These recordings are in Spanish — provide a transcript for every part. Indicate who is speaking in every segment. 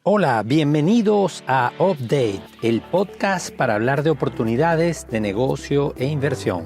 Speaker 1: Hola, bienvenidos a Update, el podcast para hablar de oportunidades de negocio e inversión.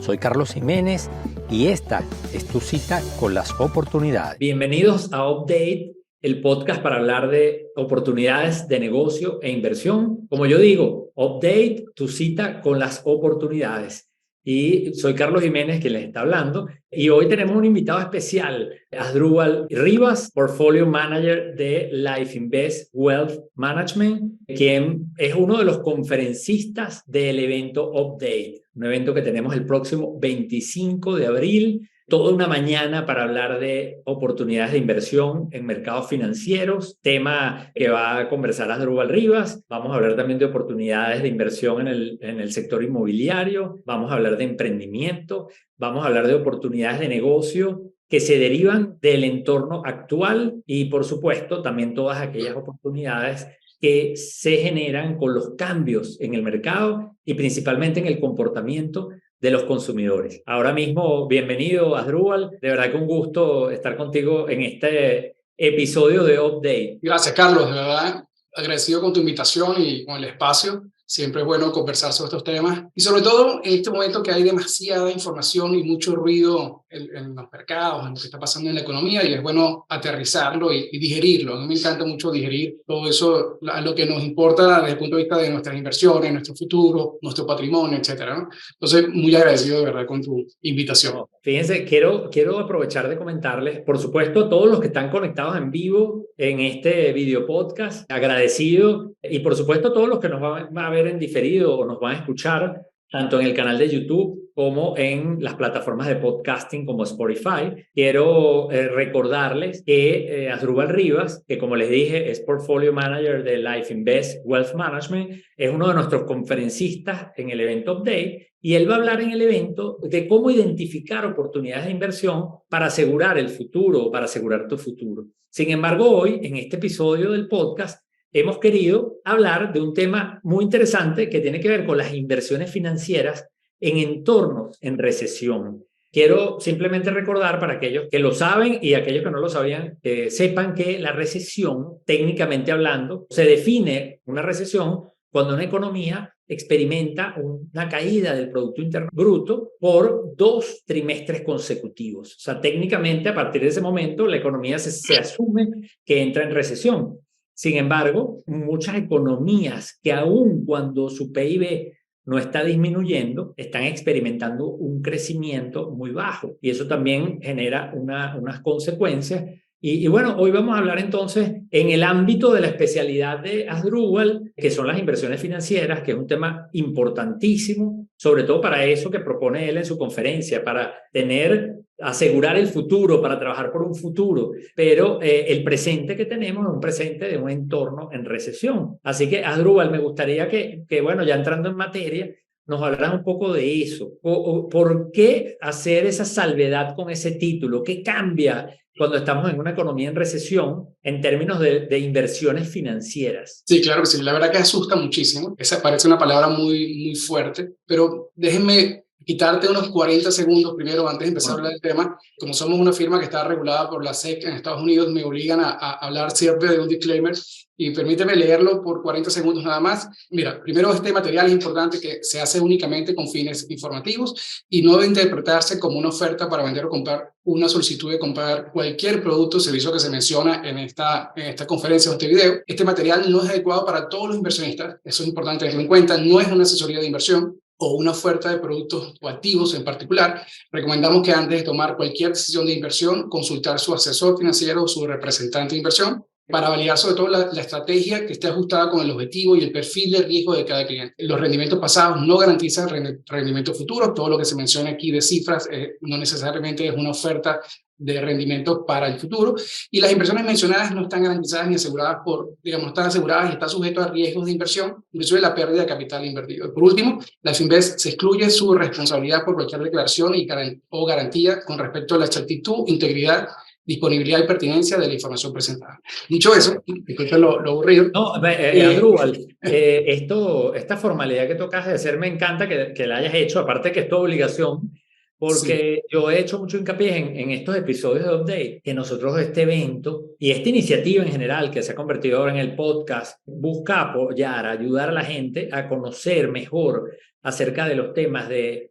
Speaker 1: Soy Carlos Jiménez y esta es tu cita con las oportunidades.
Speaker 2: Bienvenidos a Update, el podcast para hablar de oportunidades de negocio e inversión. Como yo digo, Update, tu cita con las oportunidades. Y soy Carlos Jiménez quien les está hablando. Y hoy tenemos un invitado especial, Asdrúbal Rivas, Portfolio Manager de Life Invest Wealth Management, quien es uno de los conferencistas del evento Update, un evento que tenemos el próximo 25 de abril. Toda una mañana para hablar de oportunidades de inversión en mercados financieros, tema que va a conversar Asdrúbal Rivas. Vamos a hablar también de oportunidades de inversión en el sector inmobiliario, vamos a hablar de emprendimiento, vamos a hablar de oportunidades de negocio que se derivan del entorno actual y, por supuesto, también todas aquellas oportunidades que se generan con los cambios en el mercado y principalmente en el comportamiento de los consumidores. Ahora mismo, bienvenido, Asdrúbal. De verdad que un gusto estar contigo en este episodio de Update.
Speaker 3: Gracias, Carlos. De verdad, agradecido con tu invitación y con el espacio. Siempre es bueno conversar sobre estos temas. Y sobre todo en este momento que hay demasiada información y mucho ruido en los mercados, en lo que está pasando en la economía, y es bueno aterrizarlo y digerirlo. A mí me encanta mucho digerir todo eso, lo que nos importa desde el punto de vista de nuestras inversiones, nuestro futuro, nuestro patrimonio, etcétera, ¿no? Entonces, muy agradecido de verdad con tu invitación.
Speaker 2: No, fíjense, quiero aprovechar de comentarles, por supuesto, a todos los que están conectados en vivo en este video podcast, agradecido, y por supuesto a todos los que nos van a ver en diferido o nos van a escuchar, tanto en el canal de YouTube como en las plataformas de podcasting como Spotify. Quiero recordarles que Asdrúbal Rivas, que como les dije es Portfolio Manager de Life Invest Wealth Management, es uno de nuestros conferencistas en el evento Update, y él va a hablar en el evento de cómo identificar oportunidades de inversión para asegurar el futuro o para asegurar tu futuro. Sin embargo, hoy, en este episodio del podcast, hemos querido hablar de un tema muy interesante que tiene que ver con las inversiones financieras en entornos en recesión. Quiero simplemente recordar para aquellos que lo saben y aquellos que no lo sabían, sepan que la recesión, técnicamente hablando, se define una recesión cuando una economía experimenta una caída del Producto Interno Bruto por 2 trimestres consecutivos. O sea, técnicamente a partir de ese momento la economía se asume que entra en recesión. Sin embargo, muchas economías que aun cuando su PIB no está disminuyendo, están experimentando un crecimiento muy bajo y eso también genera unas consecuencias. Y bueno, hoy vamos a hablar entonces en el ámbito de la especialidad de Asdrúbal, que son las inversiones financieras, que es un tema importantísimo, sobre todo para eso que propone él en su conferencia, para asegurar el futuro, para trabajar por un futuro, pero el presente que tenemos es un presente de un entorno en recesión. Así que, Asdrúbal, me gustaría que bueno, ya entrando en materia, nos hablarás un poco de eso. ¿Por qué hacer esa salvedad con ese título? ¿Qué cambia cuando estamos en una economía en recesión en términos de inversiones financieras?
Speaker 3: Sí, claro que sí. La verdad que asusta muchísimo. Esa parece una palabra muy fuerte, pero déjenme quitarte unos 40 segundos primero antes de empezar a hablar del tema. Como somos una firma que está regulada por la SEC en Estados Unidos, me obligan a hablar siempre de un disclaimer y permíteme leerlo por 40 segundos nada más. Mira, primero, este material es importante que se hace únicamente con fines informativos y no debe interpretarse como una oferta para vender o comprar, una solicitud de comprar cualquier producto o servicio que se menciona en esta conferencia o este video. Este material no es adecuado para todos los inversionistas, eso es importante tenerlo en cuenta, no es una asesoría de inversión o una oferta de productos o activos en particular. Recomendamos que antes de tomar cualquier decisión de inversión, consultar su asesor financiero o su representante de inversión para validar sobre todo la estrategia que esté ajustada con el objetivo y el perfil de riesgo de cada cliente. Los rendimientos pasados no garantizan rendimientos futuros. Todo lo que se menciona aquí de cifras no necesariamente es una oferta de rendimiento para el futuro, y las inversiones mencionadas no están garantizadas ni aseguradas no están aseguradas y están sujetas a riesgos de inversión, inclusive la pérdida de capital invertido. Por último, Life Invest se excluye su responsabilidad por cualquier declaración o garantía con respecto a la exactitud, integridad, disponibilidad y pertinencia de la información presentada. Dicho eso, disculpen lo aburrido.
Speaker 2: No, Asdrúbal, esta formalidad que tocas de hacer me encanta que la hayas hecho, aparte que es tu obligación,
Speaker 3: Sí.
Speaker 2: porque yo he hecho mucho hincapié en estos episodios de Update, que nosotros este evento y esta iniciativa en general que se ha convertido ahora en el podcast, busca apoyar, ayudar a la gente a conocer mejor acerca de los temas de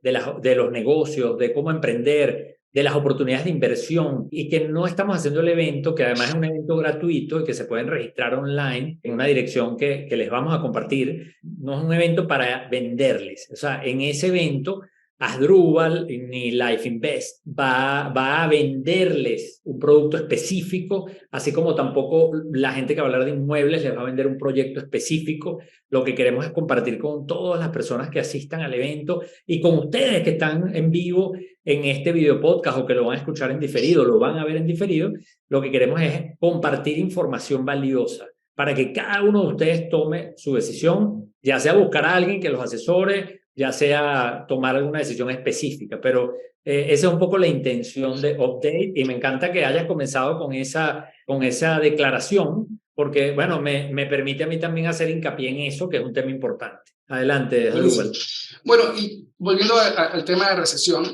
Speaker 2: los negocios, de cómo emprender, de las oportunidades de inversión, y que no estamos haciendo el evento, que además es un evento gratuito y que se pueden registrar online en una dirección que les vamos a compartir. No es un evento para venderles. O sea, en ese evento Asdrúbal ni Life Invest va a venderles un producto específico, así como tampoco la gente que va a hablar de inmuebles les va a vender un proyecto específico. Lo que queremos es compartir con todas las personas que asistan al evento y con ustedes que están en vivo en este video podcast o que lo van a escuchar en diferido, lo van a ver en diferido. Lo que queremos es compartir información valiosa para que cada uno de ustedes tome su decisión, ya sea buscar a alguien que los asesore, ya sea tomar alguna decisión específica, pero esa es un poco la intención de Update, y me encanta que hayas comenzado con esa declaración, porque, bueno, me permite a mí también hacer hincapié en eso, que es un tema importante. Adelante, Rubén.
Speaker 3: Bueno, y volviendo al tema de recesión,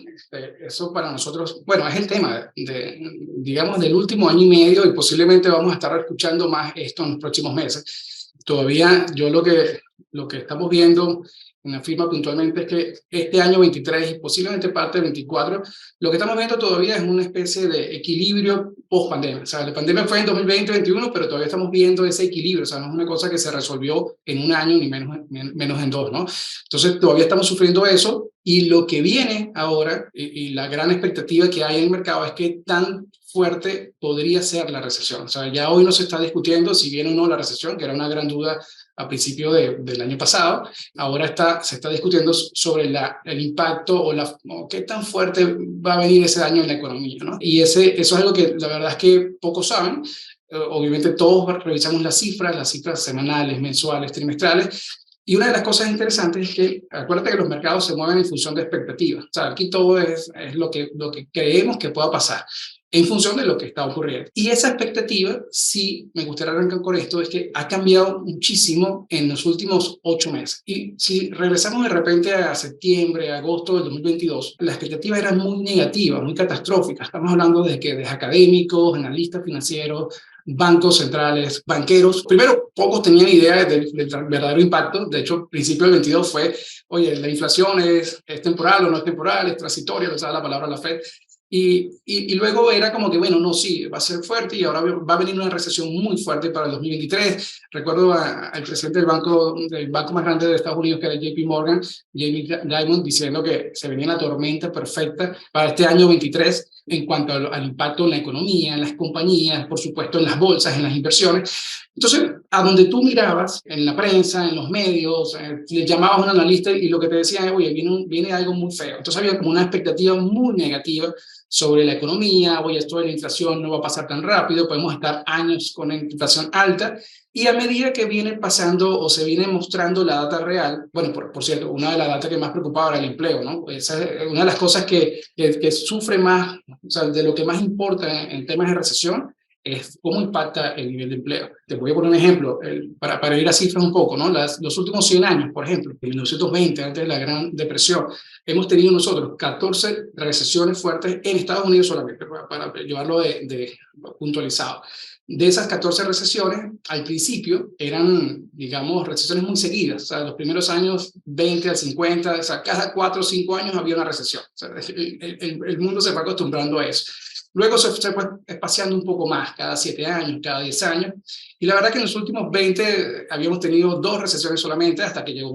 Speaker 3: eso para nosotros, bueno, es el tema digamos, del último año y medio, y posiblemente vamos a estar escuchando más esto en los próximos meses. Todavía yo lo que estamos viendo en la firma puntualmente es que este año 23 y posiblemente parte del 24, lo que estamos viendo todavía es una especie de equilibrio post-pandemia. O sea, la pandemia fue en 2020-2021, pero todavía estamos viendo ese equilibrio. O sea, no es una cosa que se resolvió en un año ni menos en dos, ¿no? Entonces, todavía estamos sufriendo eso, y lo que viene ahora y la gran expectativa que hay en el mercado es que tan fuerte podría ser la recesión. O sea, ya hoy no se está discutiendo si viene o no la recesión, que era una gran duda a principio del año pasado. Ahora se está discutiendo sobre el impacto o qué tan fuerte va a venir ese daño en la economía, ¿no? Y eso es algo que la verdad es que pocos saben. Obviamente todos revisamos las cifras semanales, mensuales, trimestrales. Y una de las cosas interesantes es que, acuérdate que los mercados se mueven en función de expectativas. O sea, aquí todo es lo que creemos que pueda pasar en función de lo que está ocurriendo. Y esa expectativa, sí, me gustaría arrancar con esto, es que ha cambiado muchísimo en los últimos 8 meses. Y si regresamos de repente a septiembre, agosto del 2022, la expectativa era muy negativa, muy catastrófica. Estamos hablando de académicos, analistas financieros, bancos centrales, banqueros. Primero, pocos tenían idea del verdadero impacto. De hecho, al principio del 22 fue, oye, la inflación es temporal o no es temporal, es transitoria, usaba la palabra la Fed. Y luego era como que, bueno, no, sí, va a ser fuerte, y ahora va a venir una recesión muy fuerte para el 2023. Recuerdo al presidente del banco más grande de Estados Unidos, que era JP Morgan, Jamie Dimon, diciendo que se venía la tormenta perfecta para este año 23 en cuanto al impacto en la economía, en las compañías, por supuesto en las bolsas, en las inversiones. Entonces, a donde tú mirabas, en la prensa, en los medios, le llamabas a un analista y lo que te decían es, oye, viene algo muy feo. Entonces había como una expectativa muy negativa sobre la economía. Oye, esto de la inflación no va a pasar tan rápido, podemos estar años con la inflación alta. Y a medida que viene pasando o se viene mostrando la data real, bueno, por cierto, una de las datas que más preocupaba era el empleo, ¿no? Esa es una de las cosas que sufre más, o sea, de lo que más importa en temas de recesión, es cómo impacta el nivel de empleo. Te voy a poner un ejemplo, para ir a cifras un poco, ¿no? Los últimos 100 años, por ejemplo, en 1920, antes de la Gran Depresión, hemos tenido nosotros 14 recesiones fuertes en Estados Unidos solamente, para llevarlo de puntualizado. De esas 14 recesiones, al principio eran, digamos, recesiones muy seguidas. O sea, los primeros años 20 al 50, o sea, cada 4 o 5 años había una recesión. O sea, el mundo se va acostumbrando a eso. Luego se fue espaciando un poco más, cada 7 años, cada 10 años. Y la verdad que en los últimos 20 habíamos tenido 2 recesiones solamente, hasta que llegó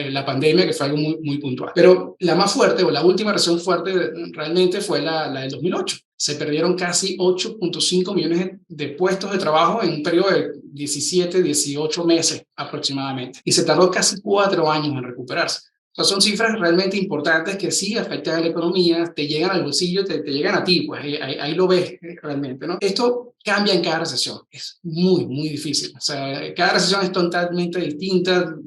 Speaker 3: la pandemia, que fue algo muy, muy puntual. Pero la más fuerte, o la última recesión fuerte realmente, fue la del 2008. Se perdieron casi 8.5 millones de puestos de trabajo en un periodo de 17, 18 meses aproximadamente. Y se tardó casi 4 años en recuperarse. O sea, son cifras realmente importantes que sí afectan a la economía, te llegan al bolsillo, te llegan a ti, pues ahí lo ves realmente, ¿no? Esto cambia en cada recesión, es muy, muy difícil. O sea, cada recesión es totalmente distinta,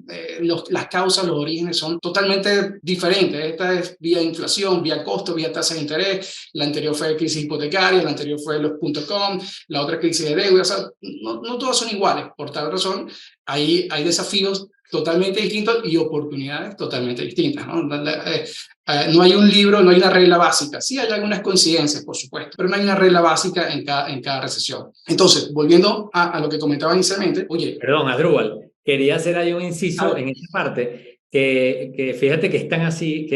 Speaker 3: las causas, los orígenes son totalmente diferentes. Esta es vía inflación, vía costo, vía tasa de interés, la anterior fue crisis hipotecaria, la anterior fue los .com, la otra crisis de deuda. O sea, no todas son iguales. Por tal razón, hay desafíos totalmente distintos y oportunidades totalmente distintas, ¿no? No hay un libro, no hay una regla básica. Sí hay algunas coincidencias, por supuesto, pero no hay una regla básica en cada recesión. Entonces, volviendo a lo que comentaba inicialmente, oye...
Speaker 2: Perdón, Adrúbal, quería hacer ahí un inciso
Speaker 3: ver,
Speaker 2: en esta parte, que fíjate que es tan así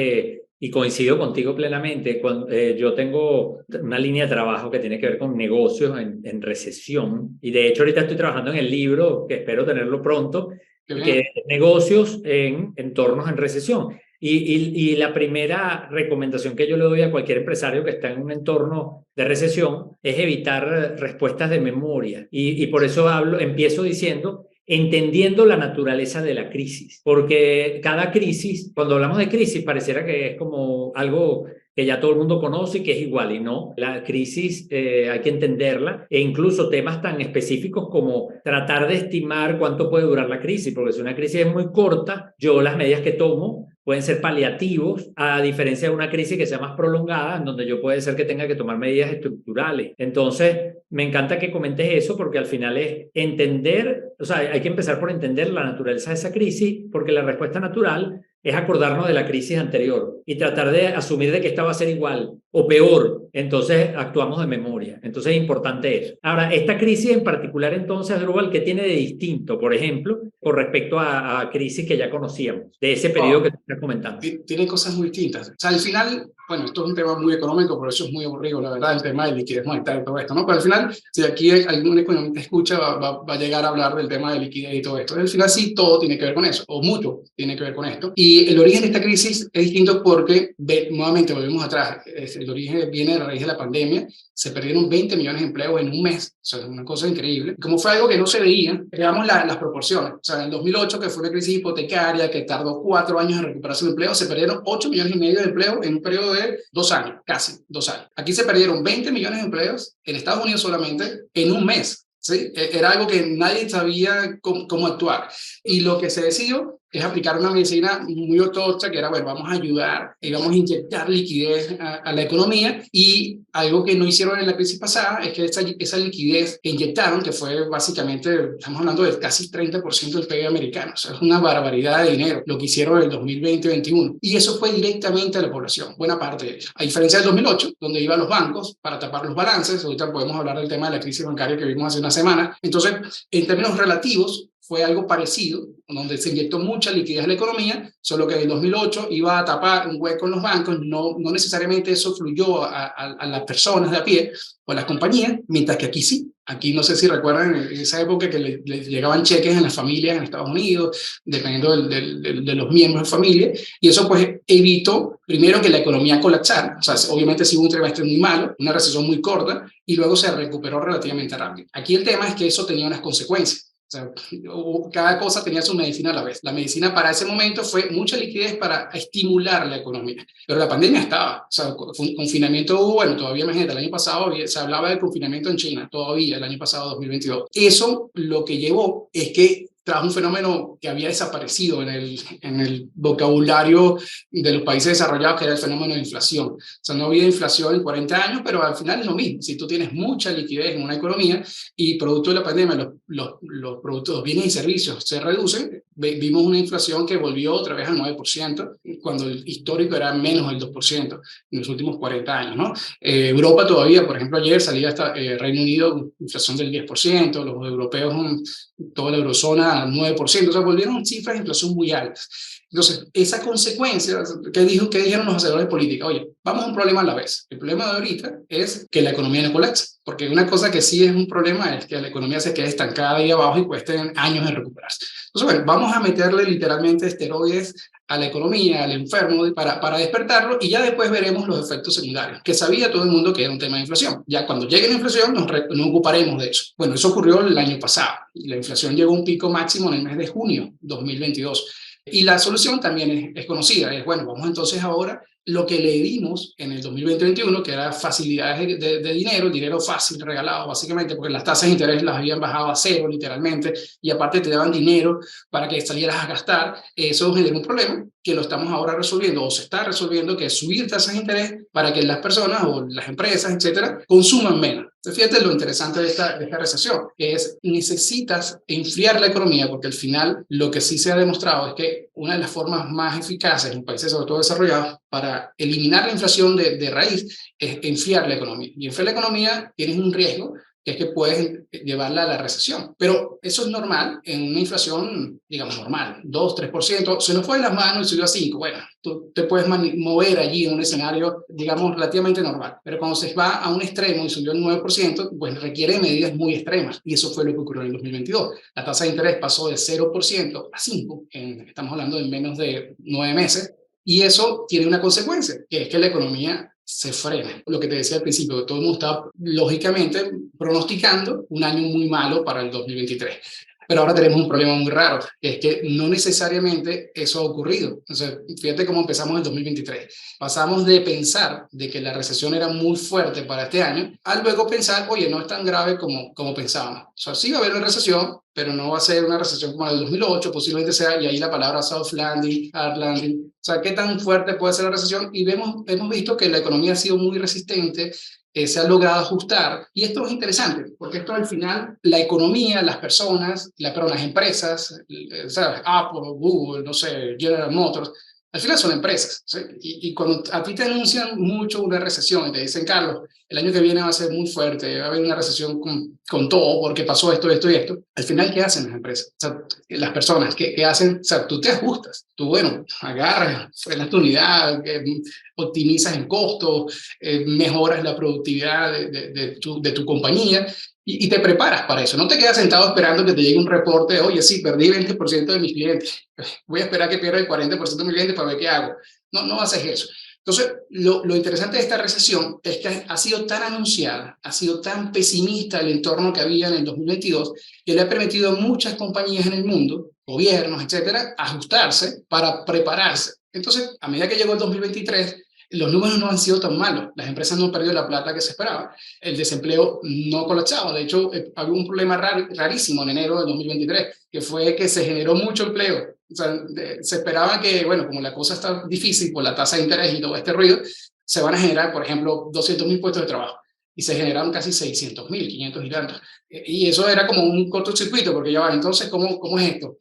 Speaker 2: y coincido contigo plenamente, cuando, yo tengo una línea de trabajo que tiene que ver con negocios en recesión, y de hecho ahorita estoy trabajando en el libro, que espero tenerlo pronto,
Speaker 3: qué
Speaker 2: que
Speaker 3: bien.
Speaker 2: es negocios en entornos en recesión. Y la primera recomendación que yo le doy a cualquier empresario que está en un entorno de recesión es evitar respuestas de memoria. Y por eso empiezo diciendo, entendiendo la naturaleza de la crisis. Porque cada crisis, cuando hablamos de crisis, pareciera que es como algo que ya todo el mundo conoce y que es igual, y no. La crisis hay que entenderla, e incluso temas tan específicos como tratar de estimar cuánto puede durar la crisis, porque si una crisis es muy corta, yo las medidas que tomo pueden ser paliativos, a diferencia de una crisis que sea más prolongada, en donde yo puede ser que tenga que tomar medidas estructurales. Entonces, me encanta que comentes eso, porque al final es entender, o sea, hay que empezar por entender la naturaleza de esa crisis, porque la respuesta natural es acordarnos de la crisis anterior y tratar de asumir de que esta va a ser igual o peor. Entonces actuamos de memoria. Entonces es importante eso. Ahora, esta crisis en particular, entonces, Drupal, ¿qué tiene de distinto, por ejemplo, con respecto a crisis que ya conocíamos, de ese periodo que tú estás comentando?
Speaker 3: Tiene cosas muy distintas. O sea, al final, bueno, esto es un tema muy económico, por eso es muy aburrido, la verdad, el tema de liquidez monetaria y todo esto, ¿no? Pero al final, si aquí algún economista escucha, va a llegar a hablar del tema de liquidez y todo esto. Al final sí, todo tiene que ver con eso, o mucho tiene que ver con esto. Y el origen de esta crisis es distinto porque, nuevamente, volvemos atrás, el origen viene de la raíz de la pandemia, se perdieron 20 millones de empleos en un mes, o sea, es una cosa increíble. Como fue algo que no se veía, veamos las proporciones. O sea, en el 2008, que fue una crisis hipotecaria que tardó 4 años en recuperarse el empleo, se perdieron 8 millones y medio de empleo en un periodo de 2 años, casi 2 años. Aquí se perdieron 20 millones de empleos en Estados Unidos solamente en un mes. ¿Sí? Era algo que nadie sabía cómo actuar. Y lo que se decidió es aplicar una medicina muy ortodoxa, que era, bueno, vamos a ayudar y vamos a inyectar liquidez a la economía, y algo que no hicieron en la crisis pasada es que esa liquidez que inyectaron, que fue básicamente, estamos hablando de casi 30% del PIB americano, o sea, es una barbaridad de dinero lo que hicieron en el 2020-21, y eso fue directamente a la población, buena parte de ella. A diferencia del 2008, donde iban los bancos para tapar los balances, ahorita podemos hablar del tema de la crisis bancaria que vimos hace una semana. Entonces, en términos relativos, fue algo parecido, donde se inyectó mucha liquidez a la economía, solo que en el 2008 iba a tapar un hueco en los bancos, no necesariamente eso fluyó a las personas de a pie o a las compañías, mientras que aquí sí. Aquí no sé si recuerdan en esa época que les llegaban cheques en las familias en Estados Unidos, dependiendo de los miembros de familia, y eso pues evitó primero que la economía colapsara. O sea, obviamente sí hubo un trimestre muy malo, una recesión muy corta, y luego se recuperó relativamente rápido. Aquí el tema es que eso tenía unas consecuencias. O sea, cada cosa tenía su medicina a la vez. La medicina para ese momento fue mucha liquidez para estimular la economía. Pero la pandemia estaba. O sea, confinamiento hubo, bueno, todavía imagínate, el año pasado se hablaba del confinamiento en China, todavía el año pasado, 2022. Eso lo que llevó es que tras un fenómeno que había desaparecido en el vocabulario de los países desarrollados, que era el fenómeno de inflación. O sea, no había inflación en 40 años, pero al final es lo mismo. Si tú tienes mucha liquidez en una economía y producto de la pandemia los productos, los bienes y servicios se reducen, vimos una inflación que volvió otra vez al 9%, cuando el histórico era menos del 2% en los últimos 40 años, ¿no? Europa todavía, por ejemplo, ayer salía hasta Reino Unido, inflación del 10%, los europeos, toda la eurozona, 9%, o sea, volvieron cifras de inflación muy altas. Entonces, esa consecuencia, ¿qué dijeron los hacedores de política? Oye, vamos a un problema a la vez. El problema de ahorita es que la economía no colapse, porque una cosa que sí es un problema es que la economía se quede estancada ahí abajo y cueste años en recuperarse. Entonces, bueno, vamos a meterle literalmente esteroides a la economía, al enfermo, para despertarlo, y ya después veremos los efectos secundarios, que sabía todo el mundo que era un tema de inflación. Ya cuando llegue la inflación nos ocuparemos de eso. Bueno, eso ocurrió el año pasado. La inflación llegó a un pico máximo en el mes de junio 2022. Y la solución también es conocida, es, bueno, vamos entonces ahora lo que le dimos en el 2020-21, que era facilidades de dinero, el dinero fácil, regalado, básicamente, porque las tasas de interés las habían bajado a cero, literalmente, y aparte te daban dinero para que salieras a gastar. Eso generó un problema que lo estamos ahora resolviendo, o se está resolviendo, que es subir tasas de interés para que las personas o las empresas, etcétera, consuman menos. Entonces, fíjate lo interesante de esta recesión, que es necesitas enfriar la economía, porque al final lo que sí se ha demostrado es que una de las formas más eficaces en países sobre todo desarrollados para eliminar la inflación de raíz es enfriar la economía. Y enfriar la economía tienes un riesgo, que es que puedes llevarla a la recesión. Pero eso es normal en una inflación, digamos, normal, 2-3%. Se nos fue de las manos y subió a 5%. Bueno, tú te puedes mover allí en un escenario, digamos, relativamente normal. Pero cuando se va a un extremo y subió el 9%, pues requiere medidas muy extremas. Y eso fue lo que ocurrió en el 2022. La tasa de interés pasó de 0% a 5%. Estamos hablando de menos de 9 meses. Y eso tiene una consecuencia, que es que la economía se frena. Lo que te decía al principio, que todo el mundo está lógicamente pronosticando un año muy malo para el 2023. Pero ahora tenemos un problema muy raro, que es que no necesariamente eso ha ocurrido. O sea, fíjate cómo empezamos el 2023. Pasamos de pensar de que la recesión era muy fuerte para este año, a luego pensar, oye, no es tan grave como pensábamos. O sea, sí va a haber una recesión, pero no va a ser una recesión como la del 2008, posiblemente sea, y ahí la palabra soft landing, hard landing. O sea, ¿qué tan fuerte puede ser la recesión? Y hemos visto que la economía ha sido muy resistente, se ha logrado ajustar. Y esto es interesante, porque esto al final, la economía, las personas, las empresas, ¿sabes? Apple, Google, no sé, General Motors, al final son empresas, ¿sí? Y cuando a ti te anuncian mucho una recesión y te dicen, Carlos, el año que viene va a ser muy fuerte, va a haber una recesión con todo porque pasó esto, esto y esto, al final, ¿qué hacen las empresas? O sea, las personas, ¿qué hacen? O sea, tú te ajustas, tú, bueno, agarras, frenas tu unidad, optimizas el costo, mejoras la productividad de tu compañía y te preparas para eso. No te quedas sentado esperando que te llegue un reporte, oye, sí, perdí 20% de mis clientes, voy a esperar que pierda el 40% de mis clientes para ver qué hago. No haces eso. Entonces, lo interesante de esta recesión es que ha sido tan anunciada, ha sido tan pesimista el entorno que había en el 2022, que le ha permitido a muchas compañías en el mundo, gobiernos, etcétera, ajustarse para prepararse. Entonces, a medida que llegó el 2023, los números no han sido tan malos. Las empresas no han perdido la plata que se esperaba. El desempleo no ha colapsado. De hecho, había un problema rarísimo en enero de 2023, que fue que se generó mucho empleo. O sea, se esperaba que, bueno, como la cosa está difícil por la tasa de interés y todo este ruido, se van a generar, por ejemplo, 200.000 puestos de trabajo. Y se generaron casi 600.000, 500 y tantos. Y eso era como un cortocircuito, porque ya va, entonces, ¿cómo es esto?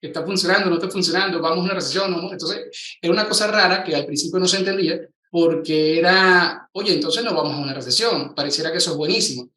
Speaker 3: ¿Está funcionando, no está funcionando? ¿Vamos a una recesión? ¿No? Entonces, era una cosa rara que al principio no se entendía, porque era, oye, entonces no vamos a una recesión. Pareciera que eso es buenísimo,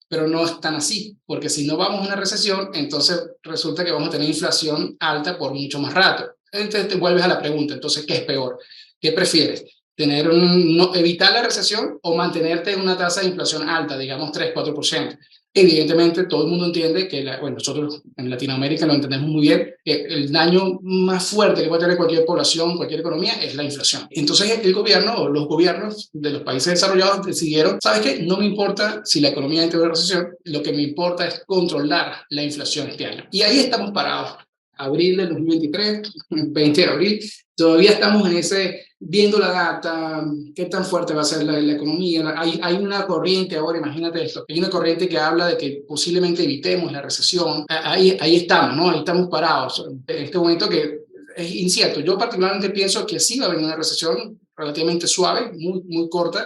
Speaker 3: pero no es tan así, porque si no vamos a una recesión, entonces resulta que vamos a tener inflación alta por mucho más rato. Entonces te vuelves a la pregunta, entonces, ¿qué es peor? ¿Qué prefieres? ¿Evitar la recesión o mantenerte en una tasa de inflación alta, digamos 3-4%? Evidentemente, todo el mundo entiende que, bueno, nosotros en Latinoamérica lo entendemos muy bien, que el daño más fuerte que puede tener cualquier población, cualquier economía, es la inflación. Entonces, el gobierno o los gobiernos de los países desarrollados decidieron, ¿sabes qué? No me importa si la economía entra en una recesión, lo que me importa es controlar la inflación este año. Y ahí estamos parados. Abril del 2023, 20 de abril, todavía estamos en ese, viendo la data, qué tan fuerte va a ser la economía. Hay una corriente ahora, imagínate esto, hay una corriente que habla de que posiblemente evitemos la recesión. Ahí estamos, ¿no? Ahí estamos parados. En este momento que es incierto. Yo particularmente pienso que sí va a venir una recesión relativamente suave, muy corta,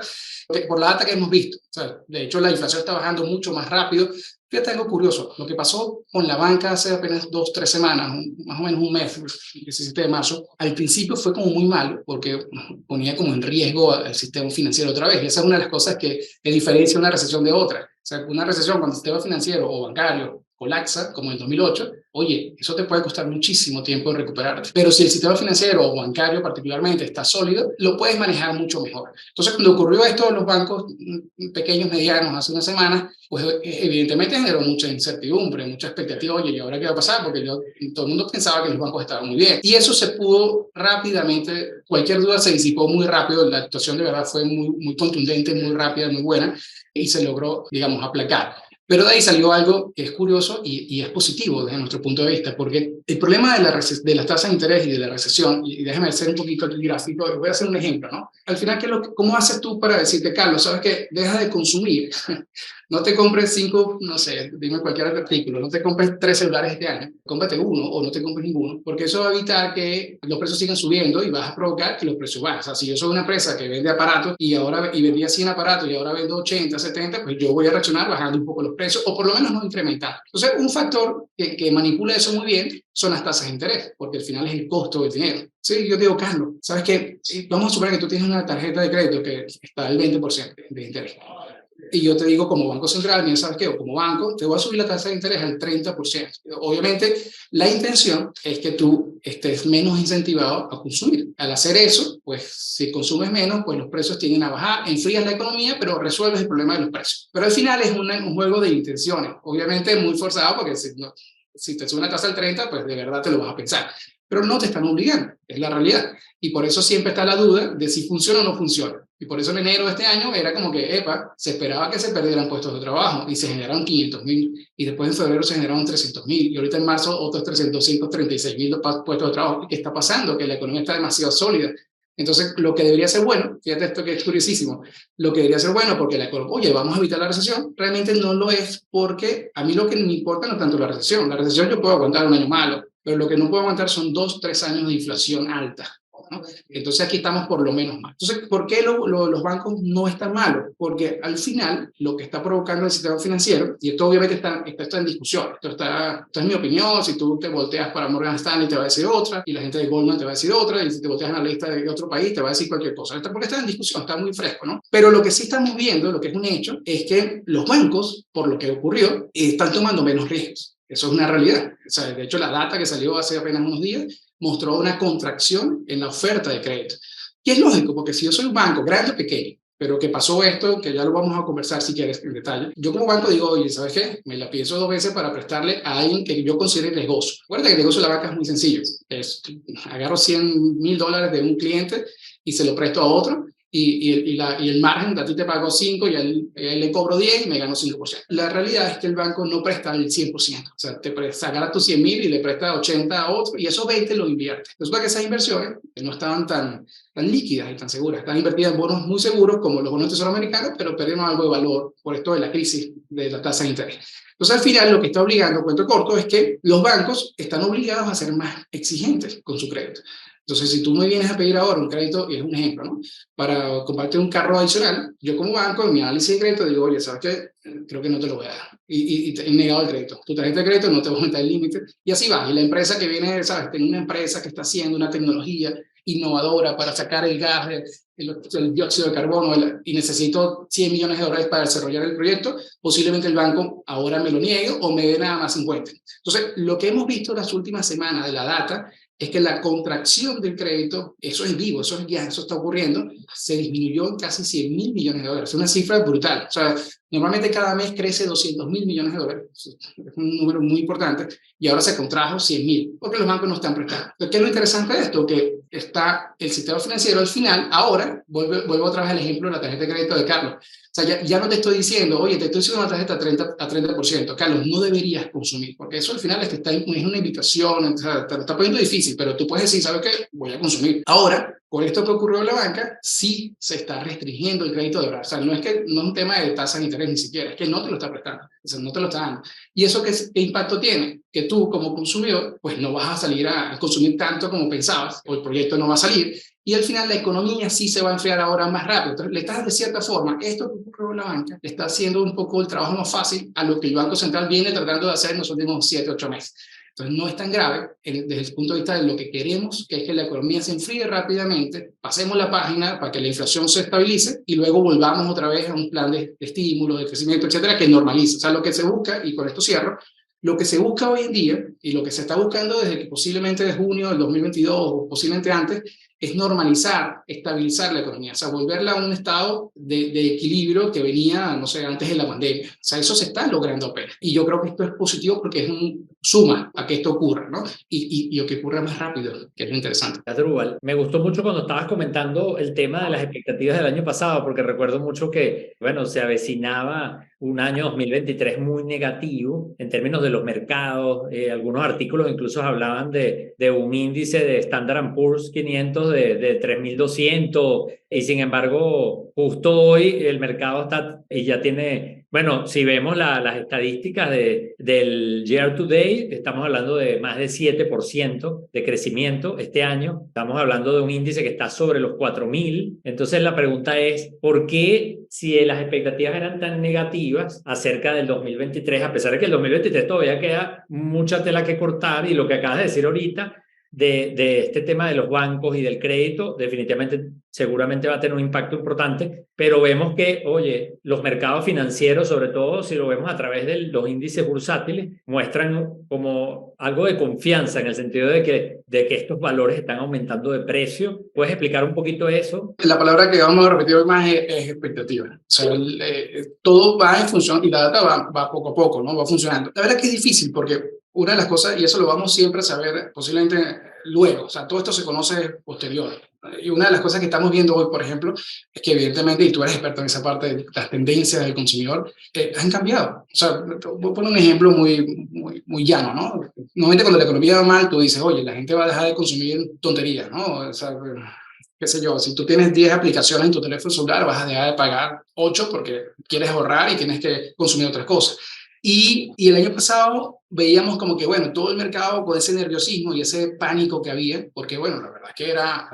Speaker 3: por la data que hemos visto. O sea, de hecho, la inflación está bajando mucho más rápido. Fíjate algo curioso, lo que pasó con la banca hace apenas 2-3 semanas, más o menos un mes, el 17 de marzo, al principio fue como muy malo porque ponía como en riesgo al sistema financiero otra vez. Y esa es una de las cosas que diferencia una recesión de otra. O sea, una recesión cuando el sistema financiero o bancario colapsa, como en 2008, oye, eso te puede costar muchísimo tiempo en recuperarte. Pero si el sistema financiero o bancario particularmente está sólido, lo puedes manejar mucho mejor. Entonces, cuando ocurrió esto en los bancos pequeños, medianos, hace unas semanas, pues evidentemente generó mucha incertidumbre, mucha expectativa. Oye, ¿y ahora qué va a pasar? Porque todo el mundo pensaba que los bancos estaban muy bien. Y eso se pudo rápidamente, cualquier duda se disipó muy rápido. La situación de verdad fue muy contundente, muy rápida, muy buena, y se logró, digamos, aplacar. Pero de ahí salió algo que es curioso y es positivo desde nuestro punto de vista, porque el problema de las tasas de interés y de la recesión, y déjame hacer un poquito el gráfico, voy a hacer un ejemplo, ¿no? Al final, ¿cómo haces tú para decirte, Carlos, sabes que deja de consumir? No te compres 5, no sé, dime cualquier artículo, no te compres 3 celulares este año, cómprate uno o no te compres ninguno, porque eso va a evitar que los precios sigan subiendo y vas a provocar que los precios bajen. O sea, si yo soy una empresa que vende aparatos y vendía 100 aparatos y ahora vendo 80, 70, pues yo voy a reaccionar bajando un poco los precios o por lo menos no incrementar. Entonces, un factor que manipula eso muy bien son las tasas de interés, porque al final es el costo del dinero. Sí, yo te digo, Carlos, ¿sabes qué? Vamos a suponer que tú tienes una tarjeta de crédito que está al 20% de interés. Y yo te digo como Banco Central, mira, ¿sabes qué? O como banco, te voy a subir la tasa de interés al 30%. Obviamente, la intención es que tú estés menos incentivado a consumir. Al hacer eso, pues si consumes menos, pues los precios tienden a bajar, enfrías la economía, pero resuelves el problema de los precios. Pero al final es un juego de intenciones. Obviamente muy forzado, porque si te sube una tasa al 30%, pues de verdad te lo vas a pensar. Pero no te están obligando, es la realidad. Y por eso siempre está la duda de si funciona o no funciona. Y por eso en enero de este año era como que, se esperaba que se perdieran puestos de trabajo y se generaron 500,000 y después en febrero se generaron 300,000 y ahorita en marzo otros 236,000 puestos de trabajo. ¿Qué está pasando? Que la economía está demasiado sólida. Entonces, lo que debería ser bueno, fíjate esto que es curiosísimo, lo que debería ser bueno porque oye, vamos a evitar la recesión, realmente no lo es porque a mí lo que me importa no es tanto la recesión. La recesión yo puedo aguantar un año malo, pero lo que no puedo aguantar son 2, 3 años de inflación alta, ¿no? Entonces aquí estamos por lo menos mal. Entonces, ¿por qué los bancos no están malos? Porque al final lo que está provocando el sistema financiero, y esto obviamente está en discusión, esto es mi opinión, si tú te volteas para Morgan Stanley te va a decir otra, y la gente de Goldman te va a decir otra, y si te volteas a la lista de otro país te va a decir cualquier cosa, porque está en discusión, está muy fresco, ¿no? Pero lo que sí estamos viendo, lo que es un hecho, es que los bancos, por lo que ocurrió, están tomando menos riesgos. Eso es una realidad. O sea, de hecho, la data que salió hace apenas unos días mostró una contracción en la oferta de crédito. Y es lógico, porque si yo soy un banco, grande o pequeño, pero que pasó esto, que ya lo vamos a conversar si quieres en detalle, yo como banco digo, oye, ¿sabes qué? Me la pienso 2 veces para prestarle a alguien que yo considere negocio. Recuerda que el negocio de la banca es muy sencillo. Agarro $100,000 de un cliente y se lo presto a otro, y el margen, a ti te pago 5 y a él le cobro 10 y me gano 5%. La realidad es que el banco no presta el 100%. O sea, agarra tus 100,000 y le presta 80 a otro y esos 20 lo invierte. Entonces, para que esas inversiones que no estaban tan líquidas y tan seguras, están invertidas en bonos muy seguros como los bonos del Tesoro americano, pero perdieron algo de valor por esto de la crisis de la tasa de interés. Entonces, al final, lo que está obligando, cuento corto, es que los bancos están obligados a ser más exigentes con su crédito. Entonces, si tú me vienes a pedir ahora un crédito, y es un ejemplo, ¿no? Para comprarte un carro adicional, yo como banco, en mi análisis de crédito, digo, oye, ¿sabes qué? Creo que no te lo voy a dar. Y te he negado el crédito. Tu tarjeta de crédito no te va a aumentar el límite. Y así va. Y la empresa que viene, ¿sabes? Tiene una empresa que está haciendo una tecnología innovadora para sacar el gas, el dióxido de carbono, y necesito $100 millones para desarrollar el proyecto, posiblemente el banco ahora me lo niegue o me dé nada más 50. Entonces, lo que hemos visto las últimas semanas de la data es que la contracción del crédito, eso es vivo, eso está ocurriendo, se disminuyó en casi $100,000 millones. Es una cifra brutal. O sea, normalmente cada mes crece $200,000 millones. Es un número muy importante. Y ahora se contrajo 100,000, porque los bancos no están prestando. Entonces, ¿qué es lo interesante de esto? Que está el sistema financiero al final, ahora, vuelvo otra vez al ejemplo de la tarjeta de crédito de Carlos. O sea, ya no te estoy diciendo, oye, te estoy haciendo una tarjeta a 30%. Carlos, no deberías consumir, porque eso al final es una invitación, o sea, te lo está poniendo difícil, pero tú puedes decir, ¿sabes qué? Voy a consumir. Ahora, con esto que ocurrió en la banca, sí se está restringiendo el crédito de verdad. O sea, no es un tema de tasa de interés ni siquiera, es que no te lo está prestando, o sea, no te lo está dando. ¿Y eso qué impacto tiene? Que tú como consumidor, pues no vas a salir a consumir tanto como pensabas, o el proyecto no va a salir, y al final la economía sí se va a enfriar ahora más rápido. Entonces, le estás de cierta forma, esto que ocurrió en la banca, le está haciendo un poco el trabajo más fácil a lo que el Banco Central viene tratando de hacer en los últimos 7, 8 meses. Entonces, no es tan grave desde el punto de vista de lo que queremos, que es que la economía se enfríe rápidamente, pasemos la página para que la inflación se estabilice y luego volvamos otra vez a un plan de estímulo, de crecimiento, etcétera, que normalice. O sea, lo que se busca, y con esto cierro, lo que se busca hoy en día y lo que se está buscando desde que posiblemente de junio del 2022 o posiblemente antes es normalizar, estabilizar la economía, o sea, volverla a un estado de equilibrio que venía, no sé, antes de la pandemia. O sea, eso se está logrando apenas. Y yo creo que esto es positivo porque suma a que esto ocurra, ¿no? Y que ocurra más rápido, que es lo interesante.
Speaker 2: Adrúbal, me gustó mucho cuando estabas comentando el tema de las expectativas del año pasado, porque recuerdo mucho que, bueno, se avecinaba un año 2023 muy negativo en términos de los mercados. Algunos artículos incluso hablaban de un índice de Standard Poor's 500 de 3.200 y sin embargo justo hoy el mercado está y ya tiene, bueno, si vemos las estadísticas del year to date, estamos hablando de más de 7% de crecimiento este año. Estamos hablando de un índice que está sobre los 4.000. Entonces la pregunta es, ¿por qué si las expectativas eran tan negativas acerca del 2023, a pesar de que el 2023 todavía queda mucha tela que cortar y lo que acabas de decir ahorita de este tema de los bancos y del crédito, definitivamente seguramente va a tener un impacto importante, pero vemos que, oye, los mercados financieros, sobre todo si lo vemos a través de los índices bursátiles, muestran como algo de confianza en el sentido de que estos valores están aumentando de precio. ¿Puedes explicar un poquito eso?
Speaker 3: La palabra que vamos a repetir hoy más es expectativa. O sea, todo va en función y la data va poco a poco, ¿no? Va funcionando. La verdad que es difícil porque una de las cosas, y eso lo vamos siempre a saber posiblemente luego, o sea, todo esto se conoce posterior. Y una de las cosas que estamos viendo hoy, por ejemplo, es que evidentemente, y tú eres experto en esa parte de las tendencias del consumidor, han cambiado. O sea, voy a poner un ejemplo muy llano, ¿no? Normalmente cuando la economía va mal, tú dices, oye, la gente va a dejar de consumir tonterías, ¿no? O sea, qué sé yo, si tú tienes 10 aplicaciones en tu teléfono celular, vas a dejar de pagar 8 porque quieres ahorrar y tienes que consumir otras cosas. Y el año pasado veíamos como que, bueno, todo el mercado con ese nerviosismo y ese pánico que había, porque, bueno, la verdad es que era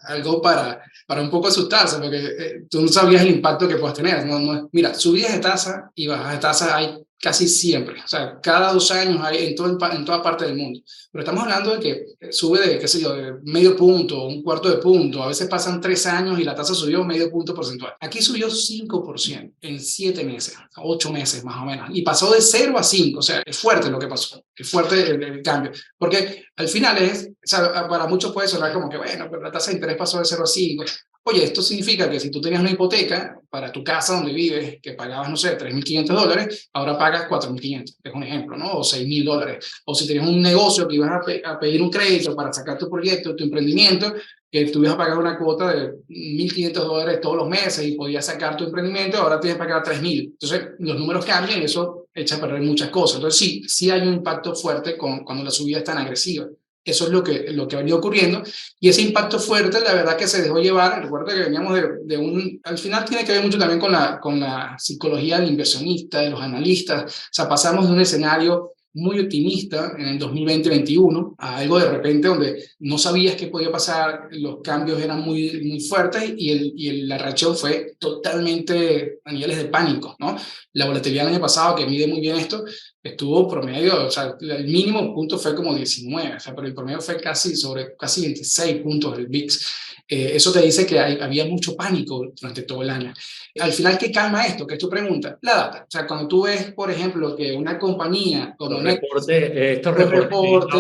Speaker 3: algo para un poco asustarse, porque tú no sabías el impacto que puedas tener. Mira, subidas de tasa y bajas de tasa hay casi siempre, o sea, cada 2 años hay en toda parte del mundo. Pero estamos hablando de que sube de, qué sé yo, de medio punto, un cuarto de punto, a veces pasan 3 años y la tasa subió medio punto porcentual. Aquí subió 5% en 7 meses, 8 meses más o menos, y pasó de 0 a 5, o sea, es fuerte lo que pasó, es fuerte el cambio, porque al final o sea, para muchos puede sonar como que, bueno, pero la tasa de interés pasó de 0 a 5. Oye, esto significa que si tú tenías una hipoteca para tu casa donde vives, que pagabas, no sé, $3.500, ahora pagas $4.500, es un ejemplo, ¿no? O $6.000. O si tenías un negocio que ibas a pedir un crédito para sacar tu proyecto, tu emprendimiento, que tú ibas a pagar una cuota de $1.500 todos los meses y podías sacar tu emprendimiento, ahora tienes que pagar $3.000. Entonces, los números cambian y eso echa a perder muchas cosas. Entonces, sí hay un impacto fuerte cuando la subida es tan agresiva. Eso es lo que ha venido ocurriendo. Y ese impacto fuerte, la verdad que se dejó llevar. Recuerda que veníamos al final tiene que ver mucho también con la psicología del inversionista, de los analistas. O sea, pasamos de un escenario muy optimista en el 2020-21 a algo de repente donde no sabías qué podía pasar, los cambios eran muy fuertes y la reacción fue totalmente a niveles de pánico, ¿no? La volatilidad del año pasado, que mide muy bien esto, estuvo promedio, o sea, el mínimo punto fue como 19, o sea, pero el promedio fue casi 26 puntos del VIX. Eso te dice que había mucho pánico durante todo el año. Al final, ¿qué calma esto? ¿Qué es tu pregunta? La data. O sea, cuando tú ves, por ejemplo, que una compañía como
Speaker 2: estos reportes que están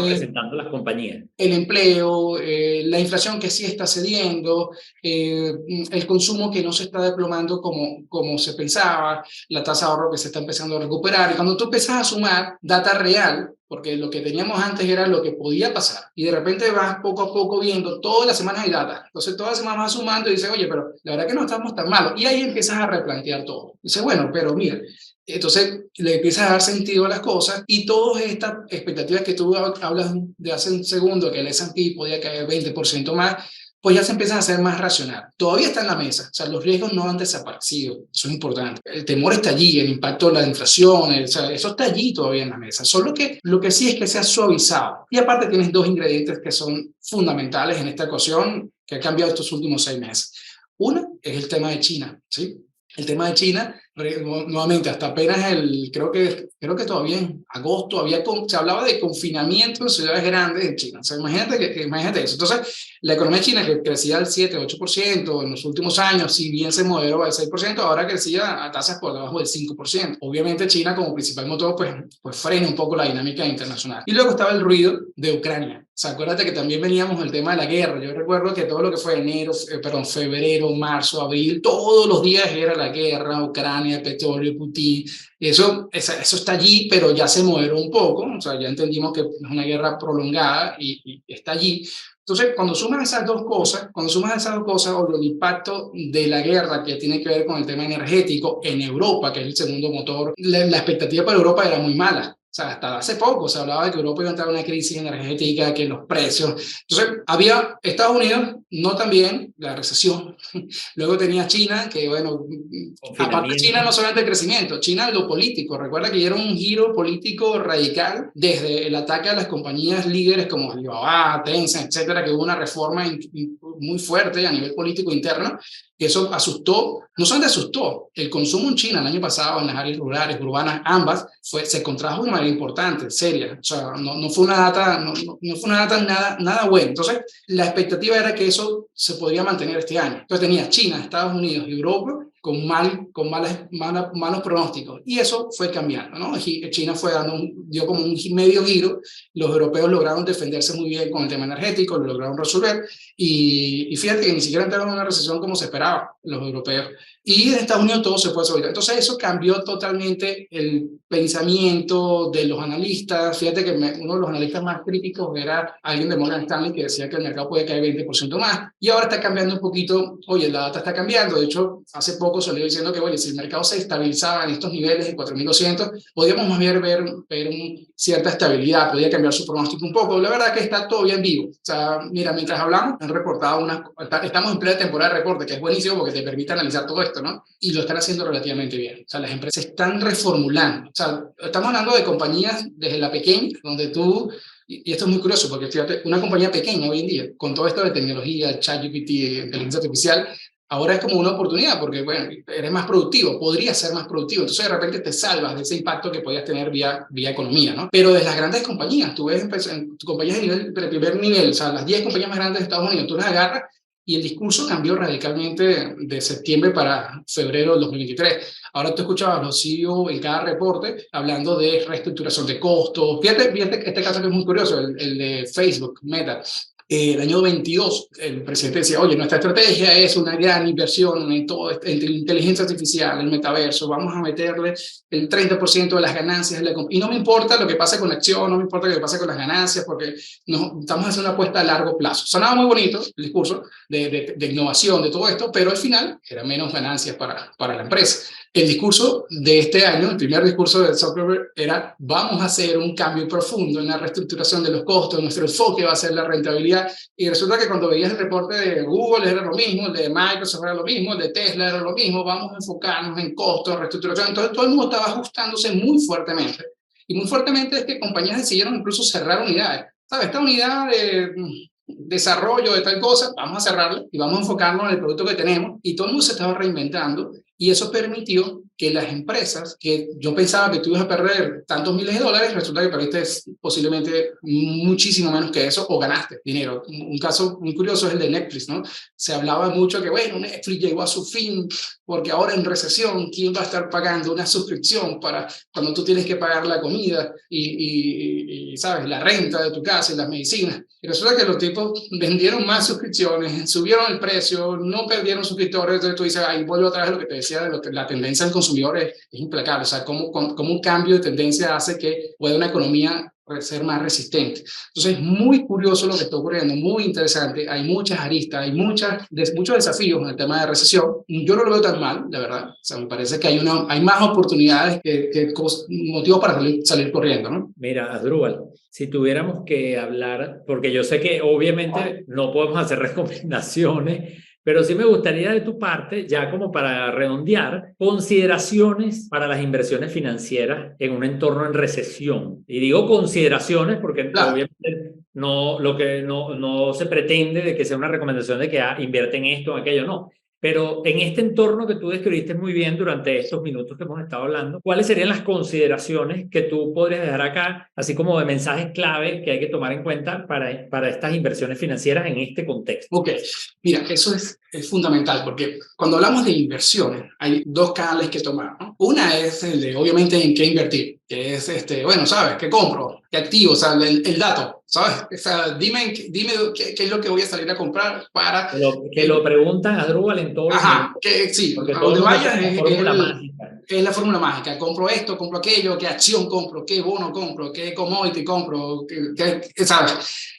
Speaker 2: presentando las compañías,
Speaker 3: el empleo, la inflación que sí está cediendo, el consumo que no se está desplomando como se pensaba, la tasa de ahorro que se está empezando a recuperar. Y cuando tú empiezas a sumar data real, porque lo que teníamos antes era lo que podía pasar, y de repente vas poco a poco viendo, todas las semanas hay data, entonces todas las semanas vas sumando y dices, oye, pero la verdad que no estamos tan malos, y ahí empiezas a replantear todo. Dices, bueno, pero mira, entonces le empiezas a dar sentido a las cosas y todas estas expectativas que tú hablas de hace un segundo, que el S&P podía caer 20% más, pues ya se empiezan a hacer más racional. Todavía está en la mesa, o sea, los riesgos no han desaparecido, eso es importante. El temor está allí, el impacto de la inflación, o sea, eso está allí todavía en la mesa, solo que lo que sí es que se ha suavizado. Y aparte tienes 2 ingredientes que son fundamentales en esta ecuación que ha cambiado estos últimos 6 meses. Uno es el tema de China, ¿sí? El tema de China, nuevamente, hasta apenas creo que todavía en agosto se hablaba de confinamiento en ciudades grandes de China. O sea, imagínate eso. Entonces, la economía china que crecía al 7-8% en los últimos años, si bien se moderó al 6%, ahora crecía a tasas por debajo del 5%. Obviamente China como principal motor pues frena un poco la dinámica internacional. Y luego estaba el ruido de Ucrania. O sea, acuérdate que también veníamos el tema de la guerra. Yo recuerdo que todo lo que fue febrero, marzo, abril, todos los días era la guerra, Ucrania, petróleo, Putin. Eso está allí, pero ya se moderó un poco. O sea, ya entendimos que es una guerra prolongada y está allí. Entonces, cuando sumas esas dos cosas, o el impacto de la guerra que tiene que ver con el tema energético en Europa, que es el segundo motor, la expectativa para Europa era muy mala. O sea, hasta hace poco se hablaba de que Europa iba a entrar en una crisis energética, que los precios. Entonces, había Estados Unidos, no tan bien, la recesión. Luego tenía China, que bueno, aparte China no solamente el crecimiento, China lo político. Recuerda que dieron un giro político radical desde el ataque a las compañías líderes como Alibaba, Tencent, etcétera, que hubo una reforma muy fuerte a nivel político interno, que eso asustó, no solamente asustó, el consumo en China el año pasado en las áreas rurales, urbanas, ambas, se contrajo de manera importante, seria. O sea, no fue una data, no fue una data nada buena. Entonces, la expectativa era que eso se podría mantener este año. Entonces tenía China, Estados Unidos y Europa con malos pronósticos. Y eso fue cambiando, ¿no? China dio como un medio giro. Los europeos lograron defenderse muy bien con el tema energético, lo lograron resolver. Y fíjate que ni siquiera entraron en una recesión como se esperaba los europeos. Y en Estados Unidos todo se fue sobre. Entonces eso cambió totalmente el pensamiento de los analistas. Fíjate que uno de los analistas más críticos era alguien de Morgan Stanley que decía que el mercado puede caer 20% más. Y ahora está cambiando un poquito. Oye, la data está cambiando. De hecho, hace poco salió diciendo que, oye, si el mercado se estabilizaba en estos niveles de 4.200, podríamos más bien ver cierta estabilidad, podría cambiar su pronóstico un poco. La verdad que está todavía en vivo. O sea, mira, mientras hablamos, han reportado estamos en plena temporada de reporte, que es buenísimo porque te permite analizar todo esto, ¿no? Y lo están haciendo relativamente bien. O sea, las empresas se están reformulando. O sea, estamos hablando de compañías desde la pequeña, donde tú, y esto es muy curioso porque fíjate, una compañía pequeña hoy en día, con todo esto de tecnología, ChatGPT, inteligencia artificial, ahora es como una oportunidad porque, bueno, eres más productivo, podrías ser más productivo, entonces de repente te salvas de ese impacto que podías tener vía economía, ¿no? Pero desde las grandes compañías, tú ves en compañías de primer nivel, o sea, las 10 compañías más grandes de Estados Unidos, tú las agarras y el discurso cambió radicalmente de septiembre para febrero del 2023. Ahora tú escuchabas a los CEO en cada reporte hablando de reestructuración de costos. Fíjate este caso que es muy curioso, el de Facebook, Meta. El año 22, el presidente decía, oye, nuestra estrategia es una gran inversión en todo, en inteligencia artificial, el metaverso, vamos a meterle el 30% de las ganancias. Y no me importa lo que pase con la acción, no me importa lo que pase con las ganancias, porque estamos haciendo una apuesta a largo plazo. Sonaba muy bonito el discurso de innovación, de todo esto, pero al final era menos ganancias para la empresa. El discurso de este año, el primer discurso de Zuckerberg era, vamos a hacer un cambio profundo en la reestructuración de los costos, nuestro enfoque va a ser la rentabilidad, y resulta que cuando veías el reporte de Google era lo mismo, el de Microsoft era lo mismo, el de Tesla era lo mismo, vamos a enfocarnos en costos, reestructuración, entonces todo el mundo estaba ajustándose muy fuertemente, y muy fuertemente es que compañías decidieron incluso cerrar unidades, ¿sabes? Esta unidad de desarrollo de tal cosa, vamos a cerrarla y vamos a enfocarnos en el producto que tenemos, y todo el mundo se estaba reinventando. Y eso permitió que las empresas, que yo pensaba que tú ibas a perder tantos miles de dólares, resulta que perdiste posiblemente muchísimo menos que eso o ganaste dinero. Un caso muy curioso es el de Netflix, ¿no? Se hablaba mucho que, bueno, Netflix llegó a su fin porque ahora en recesión, ¿quién va a estar pagando una suscripción para cuando tú tienes que pagar la comida y ¿sabes? La renta de tu casa y las medicinas? Y resulta que los tipos vendieron más suscripciones, subieron el precio, no perdieron suscriptores. Entonces tú dices, ahí vuelvo otra vez a lo que te decía, de lo que la tendencia del consumidor es implacable. O sea, cómo un cambio de tendencia hace que pueda una economía ser más resistente. Entonces es muy curioso lo que está ocurriendo, muy interesante. Hay muchas aristas, hay muchos desafíos en el tema de recesión. Yo no lo veo tan mal, la verdad. O sea, me parece que hay más oportunidades que motivos para salir corriendo, ¿no?
Speaker 2: Mira, Asdrúbal, si tuviéramos que hablar, porque yo sé que obviamente no podemos hacer recomendaciones, pero sí me gustaría de tu parte, ya como para redondear, consideraciones para las inversiones financieras en un entorno en recesión. Y digo consideraciones porque
Speaker 3: Claro.
Speaker 2: obviamente no se pretende de que sea una recomendación de que invierte en esto o en aquello, no. Pero en este entorno que tú describiste muy bien durante estos minutos que hemos estado hablando, ¿cuáles serían las consideraciones que tú podrías dejar acá, así como de mensajes clave que hay que tomar en cuenta para estas inversiones financieras en este contexto?
Speaker 3: Ok, mira, eso es fundamental porque cuando hablamos de inversiones hay dos canales que tomar, ¿no? Una es el de, obviamente, en qué invertir, que es, bueno, ¿sabes? ¿Qué compro? ¿Qué activo? O sea, el dato. ¿sabes? O sea, dime qué es lo que voy a salir a comprar para...
Speaker 2: Que lo preguntan a Drupal en todos los
Speaker 3: Ajá,
Speaker 2: momentos,
Speaker 3: que sí,
Speaker 2: porque
Speaker 3: a
Speaker 2: todo el
Speaker 3: donde
Speaker 2: mundo
Speaker 3: vayas
Speaker 2: tiene la fórmula mágica.
Speaker 3: es la fórmula mágica. Compro esto, compro aquello, qué acción compro, qué bono compro, qué commodity compro, ¿sabes?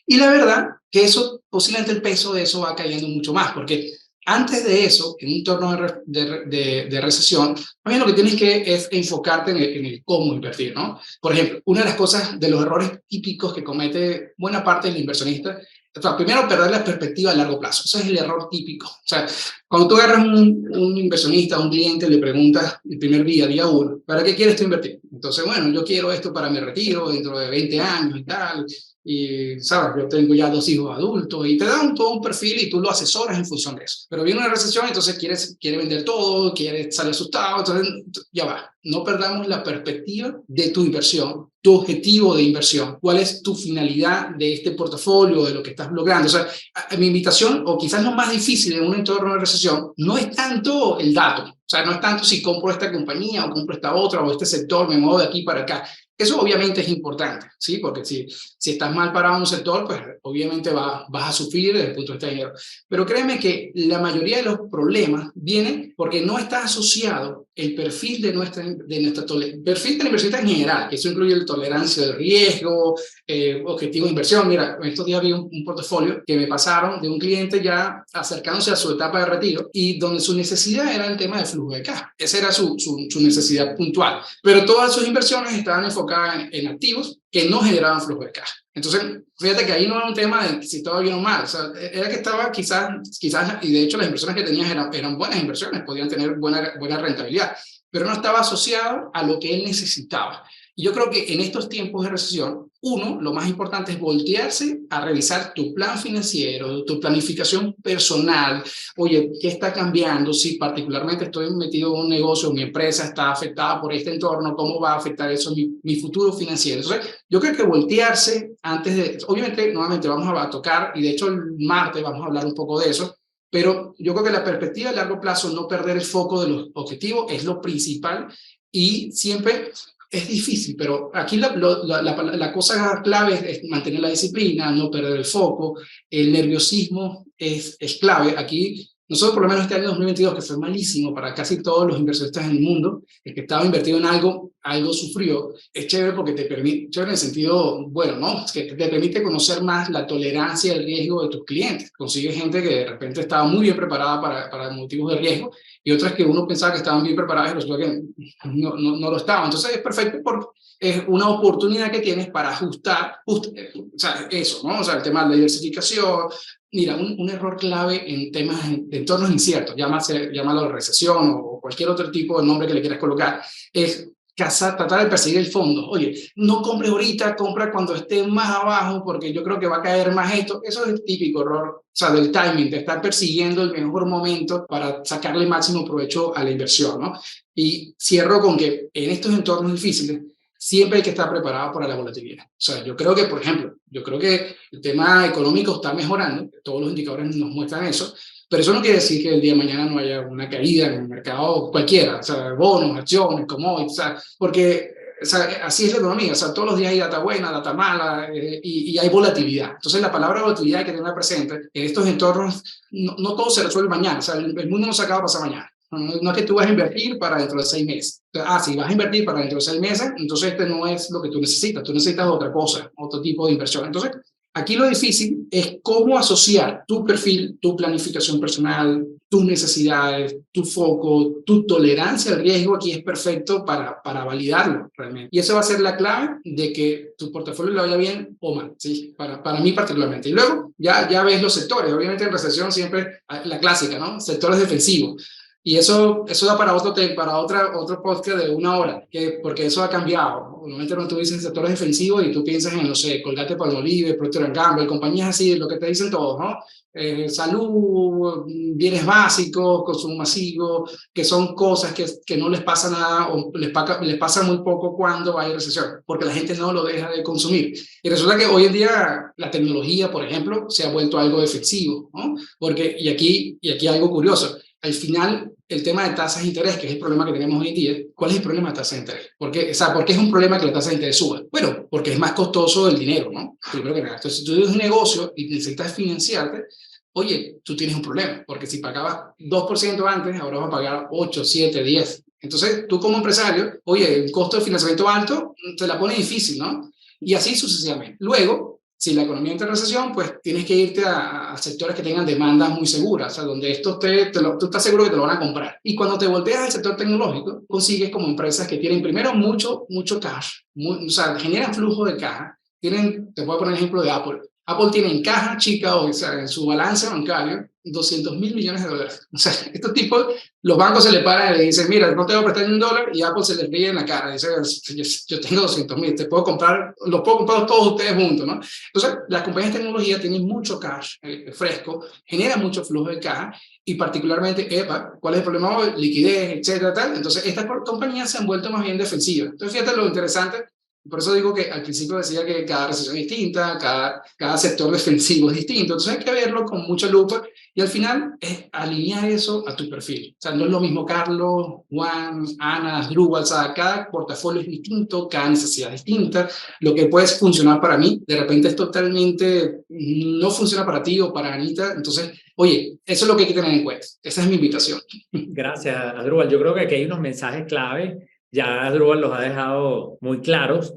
Speaker 3: Y la verdad que eso, posiblemente el peso de eso va cayendo mucho más, porque antes de eso, en un entorno de recesión, también lo que tienes que es enfocarte en el cómo invertir, ¿no? Por ejemplo, una de las cosas, de los errores típicos que comete buena parte del inversionista, o sea, primero perder la perspectiva a largo plazo. Ese es el error típico. O sea, cuando tú agarras un inversionista, un cliente, le preguntas el primer día uno, ¿para qué quieres tú invertir? Entonces, bueno, yo quiero esto para mi retiro dentro de 20 años y tal. Y, ¿sabes? Yo tengo ya 2 hijos adultos y te dan todo un perfil y tú lo asesoras en función de eso. Pero viene una recesión, entonces quiere vender todo, quiere salir asustado, entonces ya va. No perdamos la perspectiva de tu inversión, tu objetivo de inversión, cuál es tu finalidad de este portafolio, de lo que estás logrando. O sea, mi invitación, o quizás lo más difícil en un entorno de recesión, no es tanto el dato. O sea, no es tanto si compro esta compañía o compro esta otra o este sector, me muevo de aquí para acá. Eso obviamente es importante, ¿sí? Porque si estás mal parado en un sector, pues obviamente vas a sufrir desde el punto de vista de dinero. Pero créeme que la mayoría de los problemas vienen porque no está asociado el perfil de nuestra perfil de la inversión en general, que eso incluye la tolerancia del riesgo, objetivo de inversión. Mira, estos días vi un portafolio que me pasaron de un cliente ya acercándose a su etapa de retiro y donde su necesidad era el tema de flujo de caja. Esa era su necesidad puntual. Pero todas sus inversiones estaban enfocadas en activos que no generaban flujo de caja. Entonces, fíjate que ahí no era un tema de si estaba bien o mal. O sea, era que estaba quizás, y de hecho las inversiones que tenías eran buenas inversiones, podían tener buena rentabilidad, pero no estaba asociado a lo que él necesitaba. Y yo creo que en estos tiempos de recesión, lo más importante es voltearse a revisar tu plan financiero, tu planificación personal. Oye, ¿qué está cambiando? Si particularmente estoy metido en un negocio, mi empresa está afectada por este entorno, ¿cómo va a afectar eso mi futuro financiero? Entonces, yo creo que voltearse antes de, obviamente, nuevamente vamos a tocar, y de hecho el martes vamos a hablar un poco de eso, pero yo creo que la perspectiva a largo plazo, no perder el foco de los objetivos, es lo principal, y siempre es difícil, pero aquí la cosa clave es mantener la disciplina, no perder el foco. El nerviosismo es clave. Aquí, nosotros por lo menos este año 2022, que fue malísimo para casi todos los inversionistas en el mundo, el que estaba invertido en algo sufrió. Es chévere porque te permite, chévere en el sentido, bueno, ¿no? Es que te permite conocer más la tolerancia y el riesgo de tus clientes. Consigues gente que de repente estaba muy bien preparada para motivos de riesgo, y otras que uno pensaba que estaban bien preparadas y resulta que no lo estaban. Entonces es perfecto porque es una oportunidad que tienes para ajustar, o sea, eso, ¿no? O sea, el tema de la diversificación. Mira, un error clave en temas de entornos inciertos, llámalo recesión o cualquier otro tipo de nombre que le quieras colocar, es tratar de perseguir el fondo. Oye, no compres ahorita, compra cuando esté más abajo, porque yo creo que va a caer más esto. Eso es el típico error, o sea, del timing, de estar persiguiendo el mejor momento para sacarle el máximo provecho a la inversión, ¿no? Y cierro con que en estos entornos difíciles siempre hay que estar preparado para la volatilidad. O sea, yo creo que, por ejemplo, el tema económico está mejorando, todos los indicadores nos muestran eso, pero eso no quiere decir que el día de mañana no haya una caída en el mercado cualquiera, o sea, bonos, acciones, commodities, o sea, porque o sea, así es la economía, o sea, todos los días hay data buena, data mala, y hay volatilidad. Entonces, la palabra volatilidad hay que tenerla presente. En estos entornos, no todo se resuelve mañana, o sea, el mundo no se acaba pasar mañana. No es que tú vas a invertir para dentro de 6 meses. Si vas a invertir para dentro de 6 meses, entonces este no es lo que tú necesitas otra cosa, otro tipo de inversión. Entonces, aquí lo difícil es cómo asociar tu perfil, tu planificación personal, tus necesidades, tu foco, tu tolerancia al riesgo. Aquí es perfecto para validarlo realmente. Y eso va a ser la clave de que tu portafolio le vaya bien o mal, ¿sí? Para mí particularmente. Y luego ya ves los sectores. Obviamente en recesión siempre la clásica, ¿no? Sectores defensivos. Y eso da para otro podcast de 1 hora, porque eso ha cambiado. Normalmente cuando tú dices sectores defensivos y tú piensas en, no sé, Colgate-Palmolive, Procter & Gamble, compañías así, lo que te dicen todos, ¿no? Salud, bienes básicos, consumo masivo, que son cosas que no les pasa nada o les pasa muy poco cuando hay recesión, porque la gente no lo deja de consumir. Y resulta que hoy en día la tecnología, por ejemplo, se ha vuelto algo defensivo, ¿no? Y aquí algo curioso. Al final, el tema de tasas de interés, que es el problema que tenemos hoy en día. ¿Cuál es el problema de tasas de interés? ¿Por qué es un problema que la tasa de interés suba? Bueno, porque es más costoso el dinero, ¿no? Primero que nada. Entonces, si tú tienes un negocio y necesitas financiarte, oye, tú tienes un problema, porque si pagabas 2% antes, ahora vas a pagar 8, 7, 10. Entonces, tú como empresario, oye, el costo de financiamiento alto te la pone difícil, ¿no? Y así sucesivamente. Luego, si la economía entra en recesión, pues tienes que irte a sectores que tengan demandas muy seguras, o sea, donde esto tú estás seguro que te lo van a comprar. Y cuando te volteas al sector tecnológico, consigues como empresas que tienen primero mucho cash, o sea, generan flujo de caja. Te puedo poner el ejemplo de Apple. Apple tiene en caja chica, o sea, en su balance bancario, $200 mil millones. O sea, estos tipos, los bancos se le paran y le dicen, mira, no te voy a prestar ni un dólar, y Apple se les ríe en la cara. Dice, yo tengo 200 mil, los puedo comprar todos ustedes juntos, ¿no? Entonces, las compañías de tecnología tienen mucho cash fresco, generan mucho flujo de caja, y particularmente, ¿cuál es el problema hoy? Liquidez, etcétera, tal. Entonces, estas compañías se han vuelto más bien defensivas. Entonces, fíjate lo interesante. Por eso digo que al principio decía que cada recesión es distinta, cada sector defensivo es distinto. Entonces hay que verlo con mucha lupa y al final es alinear eso a tu perfil. O sea, no es lo mismo Carlos, Juan, Ana, Asdrúbal. O sea, cada portafolio es distinto, cada necesidad es distinta. Lo que puede funcionar para mí, de repente es totalmente, no funciona para ti o para Anita. Entonces, oye, eso es lo que hay que tener en cuenta. Esa es mi invitación.
Speaker 2: Gracias, Asdrúbal. Yo creo que aquí hay unos mensajes clave. Ya Asdrúbal los ha dejado muy claros.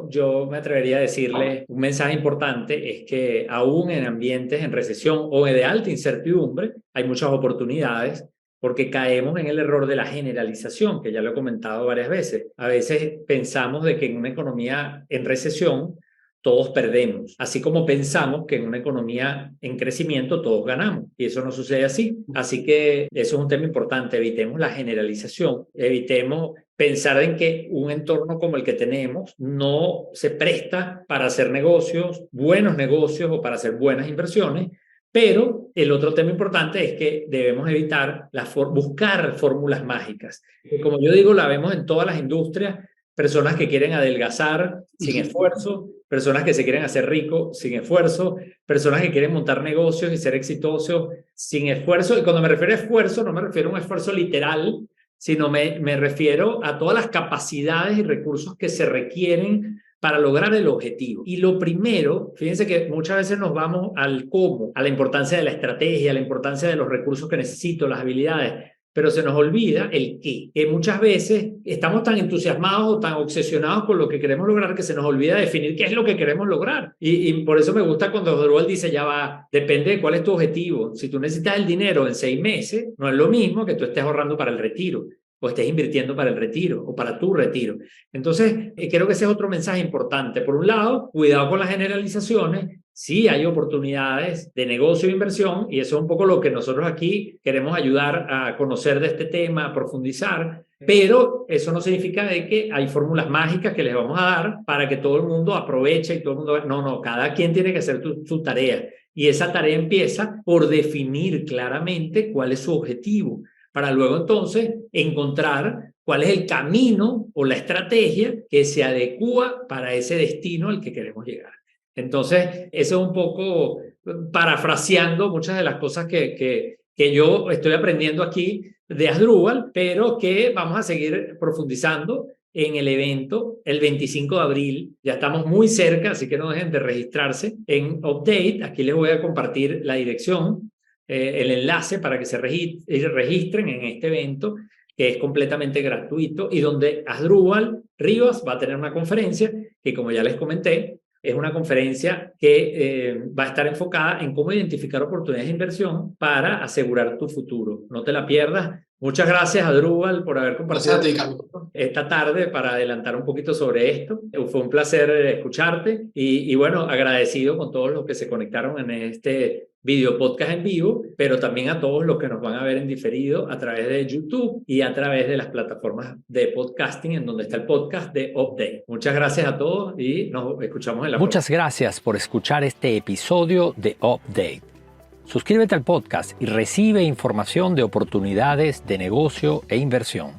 Speaker 2: Yo me atrevería a decirle un mensaje importante es que aún en ambientes en recesión o de alta incertidumbre hay muchas oportunidades porque caemos en el error de la generalización, que ya lo he comentado varias veces. A veces pensamos de que en una economía en recesión todos perdemos, así como pensamos que en una economía en crecimiento todos ganamos, y eso no sucede así. Así que eso es un tema importante, evitemos la generalización, evitemos pensar en que un entorno como el que tenemos no se presta para hacer negocios, buenos negocios o para hacer buenas inversiones. Pero el otro tema importante es que debemos evitar buscar fórmulas mágicas. Como yo digo, la vemos en todas las industrias, personas que quieren adelgazar sin esfuerzo, personas que se quieren hacer ricos sin esfuerzo, personas que quieren montar negocios y ser exitosos sin esfuerzo. Y cuando me refiero a esfuerzo, no me refiero a un esfuerzo literal, sino me refiero a todas las capacidades y recursos que se requieren para lograr el objetivo. Y lo primero, fíjense que muchas veces nos vamos al cómo, a la importancia de la estrategia, a la importancia de los recursos que necesito, las habilidades, pero se nos olvida el qué, que muchas veces estamos tan entusiasmados o tan obsesionados con lo que queremos lograr que se nos olvida definir qué es lo que queremos lograr. Y por eso me gusta cuando Asdrúbal dice, ya va, depende de cuál es tu objetivo. Si tú necesitas el dinero en 6 meses, no es lo mismo que tú estés ahorrando para el retiro, o estés invirtiendo para el retiro, o para tu retiro. Entonces, creo que ese es otro mensaje importante. Por un lado, cuidado con las generalizaciones. Sí hay oportunidades de negocio e inversión, y eso es un poco lo que nosotros aquí queremos ayudar a conocer de este tema, a profundizar, pero eso no significa de que hay fórmulas mágicas que les vamos a dar para que todo el mundo aproveche y todo el mundo... No, cada quien tiene que hacer su tarea, y esa tarea empieza por definir claramente cuál es su objetivo, para luego entonces encontrar cuál es el camino o la estrategia que se adecúa para ese destino al que queremos llegar. Entonces, eso es un poco parafraseando muchas de las cosas que yo estoy aprendiendo aquí de Asdrúbal, pero que vamos a seguir profundizando en el evento el 25 de abril. Ya estamos muy cerca, así que no dejen de registrarse en Update. Aquí les voy a compartir la dirección, el enlace para que se registren en este evento, que es completamente gratuito y donde Asdrúbal Rivas va a tener una conferencia que, como ya les comenté, es una conferencia que va a estar enfocada en cómo identificar oportunidades de inversión para asegurar tu futuro. No te la pierdas. Muchas gracias, Asdrúbal, por haber compartido esta tarde para adelantar un poquito sobre esto. Fue un placer escucharte y bueno, agradecido con todos los que se conectaron en este video podcast en vivo, pero también a todos los que nos van a ver en diferido a través de YouTube y a través de las plataformas de podcasting en donde está el podcast de Update. Muchas gracias a todos y nos escuchamos en la próxima.
Speaker 1: Muchas gracias por escuchar este episodio de Update. Suscríbete al podcast y recibe información de oportunidades de negocio e inversión.